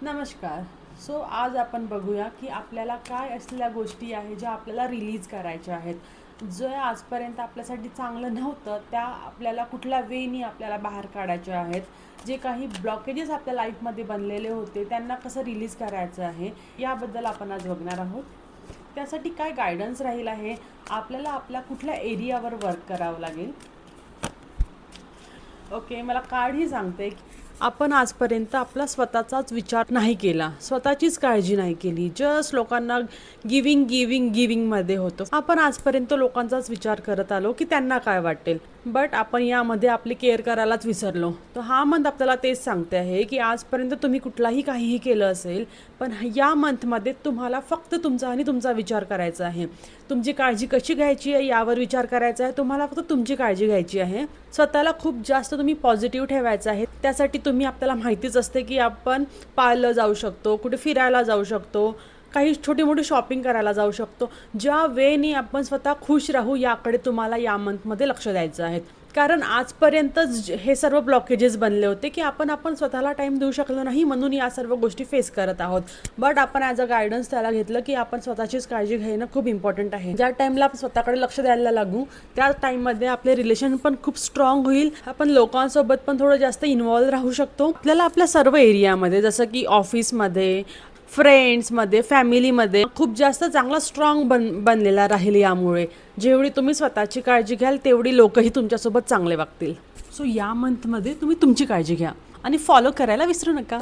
नमस्कार. सो आज आपण बघूया की आपल्याला काय असलेल्या गोष्टी आहे ज्या आपल्याला रिलीज करायच्या आहेत. जे आजपर्यंत आपल्यासाठी चांगलं नव्हतं त्या आपल्याला कुठल्या वेनी आपल्याला बाहेर काढायच्या आहेत. जे काही ब्लॉकेजेस आपल्या लाईफमध्ये बनलेले होते त्यांना कसं रिलीज करायचं आहे याबद्दल आपण आज बघणार आहोत. त्यासाठी काय गायडन्स राहील आहे, आपल्याला आपल्या कुठल्या एरियावर वर्क करावं लागेल. ओके, मला कार्डही सांगते आपण आजपर्यंत आपला स्वतःचाच विचार नाही केला, स्वतःचीच काळजी नाही केली. जस्ट लोकांना गिविंगमध्ये होतो. आपण आजपर्यंत लोकांचाच विचार करत आलो की त्यांना काय वाटेल, बट आपण यामध्ये आपली केअर करायलाच विसरलो. तर हा मंथ आपल्याला तेच सांगते आहे की आजपर्यंत तुम्ही कुठलाही काहीही केलं असेल, पण या मंथमध्ये तुम्हाला फक्त तुमचा आणि तुमचा विचार करायचा आहे. तुमची काळजी कशी घ्यायची आहे यावर विचार करायचा आहे. तुम्हाला फक्त तुमची काळजी घ्यायची आहे. स्वतःला खूप जास्त तुम्ही पॉझिटिव्ह ठेवायचं आहे. त्यासाठी तुम्ही आपल्याला माहितीच असते की आपण पाहायला जाऊ शकतो, कुठे फिरायला जाऊ शकतो, काही छोटी मोठी शॉपिंग करायला जाऊ शकतो. ज्या वेनी आपण स्वतः खुश राहू याकडे तुम्हाला या मंथमध्ये लक्ष द्यायचं आहे. कारण आजपर्यंत हे सर्व ब्लॉकेजेस बनले होते की आपण स्वतःला टाईम देऊ शकलो नाही, म्हणून या सर्व गोष्टी फेस करत आहोत. बट आपण ॲज अ गायडन्स त्याला घेतलं की आपण स्वतःचीच काळजी घेणं खूप इम्पॉर्टंट आहे. ज्या टाईमला आपण स्वतःकडे लक्ष द्यायला लागू त्या टाईममध्ये आपले रिलेशन पण खूप स्ट्रॉंग होईल. आपण लोकांसोबत पण थोडं जास्त इन्व्हॉल्व राहू शकतो. आपल्याला आपल्या सर्व एरियामध्ये जसं की ऑफिसमध्ये, फ्रेंड्समध्ये, फॅमिलीमध्ये खूप जास्त चांगला स्ट्रॉंग बनलेला राहील. यामुळे जेवढी तुम्ही स्वतःची काळजी घ्याल तेवढी लोकही तुमच्यासोबत चांगले वागतील. सो या मंथमध्ये तुम्ही तुमची काळजी घ्या आणि फॉलो करायला विसरू नका.